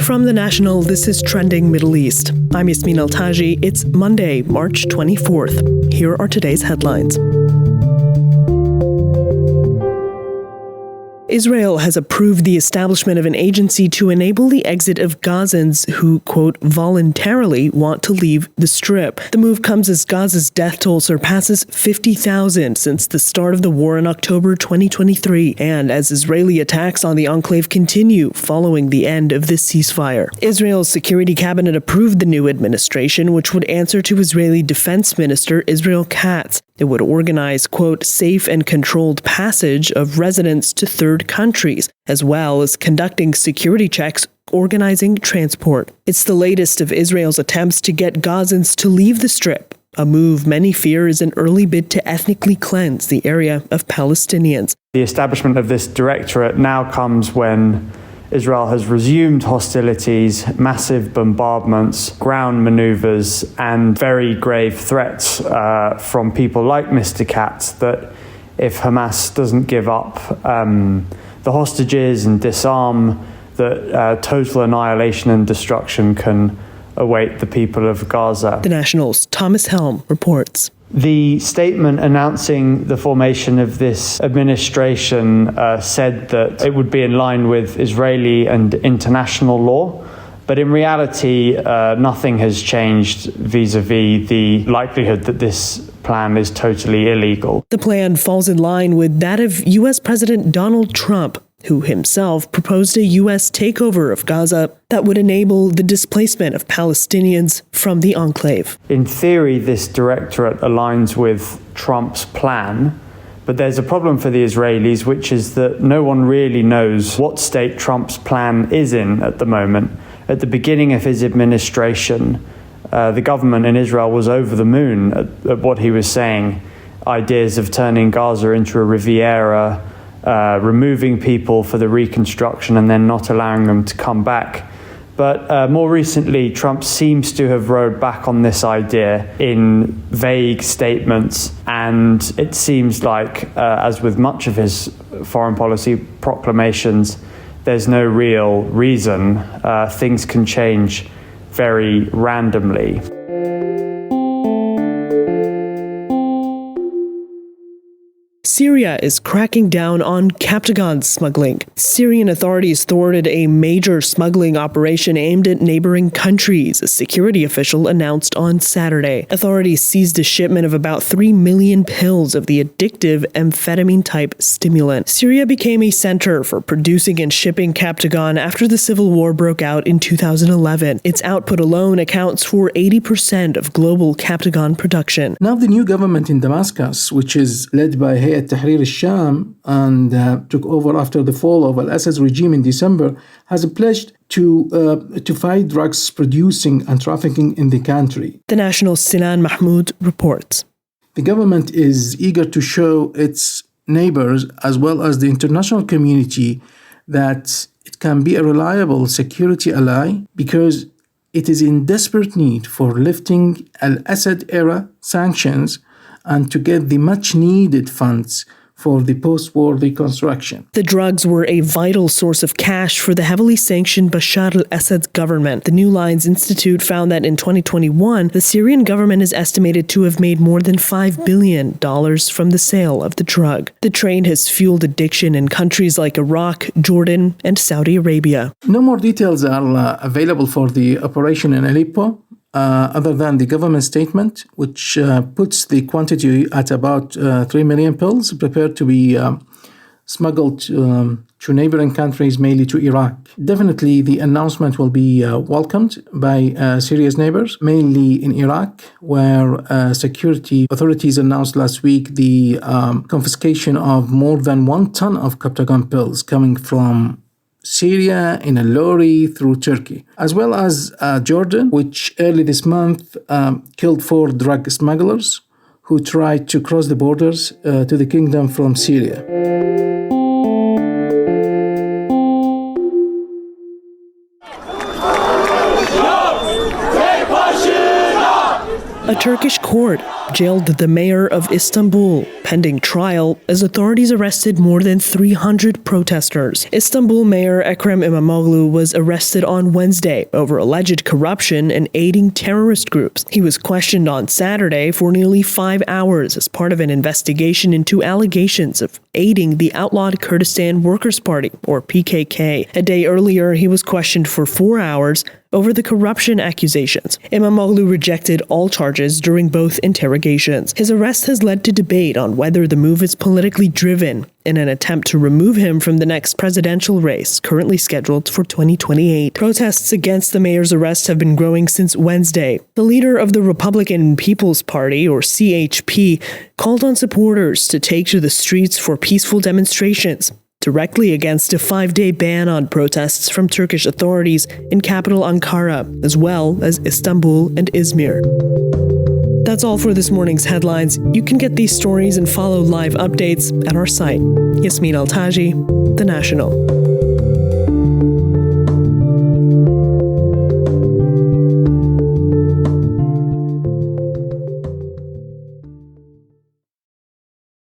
From The National, this is Trending Middle East. I'm Yasmin Al-Taji. It's Monday, March 24th. Here are today's headlines. Israel has approved the establishment of an agency to enable the exit of Gazans who, quote, voluntarily want to leave the Strip. The move comes as Gaza's death toll surpasses 50,000 since the start of the war in October 2023, and as Israeli attacks on the enclave continue following the end of this ceasefire. Israel's security cabinet approved the new administration, which would answer to Israeli Defense Minister Israel Katz. It would organize, quote, safe and controlled passage of residents to third countries, as well as conducting security checks, organizing transport. It's the latest of Israel's attempts to get Gazans to leave the Strip, a move many fear is an early bid to ethnically cleanse the area of Palestinians. The establishment of this directorate now comes when Israel has resumed hostilities, massive bombardments, ground maneuvers, and very grave threats from people like Mr. Katz that if Hamas doesn't give up the hostages and disarm, that total annihilation and destruction can await the people of Gaza. The National's Thomas Helm reports. The statement announcing the formation of this administration said that it would be in line with Israeli and international law, but in reality, nothing has changed vis-a-vis the likelihood that this plan is totally illegal. The plan falls in line with that of U.S. President Donald Trump, who himself proposed a U.S. takeover of Gaza that would enable the displacement of Palestinians from the enclave. In theory, this directorate aligns with Trump's plan, but there's a problem for the Israelis, which is that no one really knows what state Trump's plan is in at the moment. At the beginning of his administration, the government in Israel was over the moon at what he was saying, ideas of turning Gaza into a Riviera, removing people for the reconstruction and then not allowing them to come back. But more recently, Trump seems to have rowed back on this idea in vague statements, and it seems like, as with much of his foreign policy proclamations, there's no real reason. Things can change very randomly. Syria is cracking down on Captagon smuggling. Syrian authorities thwarted a major smuggling operation aimed at neighboring countries, a security official announced on Saturday. Authorities seized a shipment of about 3 million pills of the addictive amphetamine-type stimulant. Syria became a center for producing and shipping Captagon after the civil war broke out in 2011. Its output alone accounts for 80% of global Captagon production. Now the new government in Damascus, which is led by Hayat Tahrir al-Sham and took over after the fall of al-Assad's regime in December, has pledged to fight drugs producing and trafficking in the country. The National's Sinan Mahmoud reports. The government is eager to show its neighbors as well as the international community that it can be a reliable security ally because it is in desperate need for lifting al-Assad-era sanctions and to get the much-needed funds for the post-war reconstruction. The drugs were a vital source of cash for the heavily sanctioned Bashar al-Assad's government. The New Lines Institute found that in 2021, the Syrian government is estimated to have made more than $5 billion from the sale of the drug. The trade has fueled addiction in countries like Iraq, Jordan, and Saudi Arabia. No more details are available for the operation in Aleppo, other than the government statement, which puts the quantity at about 3 million pills prepared to be smuggled to neighboring countries, mainly to Iraq. Definitely, the announcement will be welcomed by Syria's neighbors, mainly in Iraq, where security authorities announced last week the confiscation of more than 1 ton of Captagon pills coming from Syria in a lorry through Turkey, as well as Jordan, which early this month killed 4 drug smugglers who tried to cross the borders to the kingdom from Syria. A Turkish court jailed the mayor of Istanbul, pending trial, as authorities arrested more than 300 protesters. Istanbul Mayor Ekrem İmamoğlu was arrested on Wednesday over alleged corruption and aiding terrorist groups. He was questioned on Saturday for nearly 5 hours as part of an investigation into allegations of aiding the outlawed Kurdistan Workers' Party, or PKK. A day earlier, he was questioned for 4 hours over the corruption accusations. İmamoğlu rejected all charges during both interrogations. His arrest has led to debate on whether the move is politically driven in an attempt to remove him from the next presidential race, currently scheduled for 2028. Protests against the mayor's arrest have been growing since Wednesday. The leader of the Republican People's Party, or CHP, called on supporters to take to the streets for peaceful demonstrations, directly against a 5-day ban on protests from Turkish authorities in capital Ankara, as well as Istanbul and Izmir. That's all for this morning's headlines. You can get these stories and follow live updates at our site. Yasmin Altaji, The National.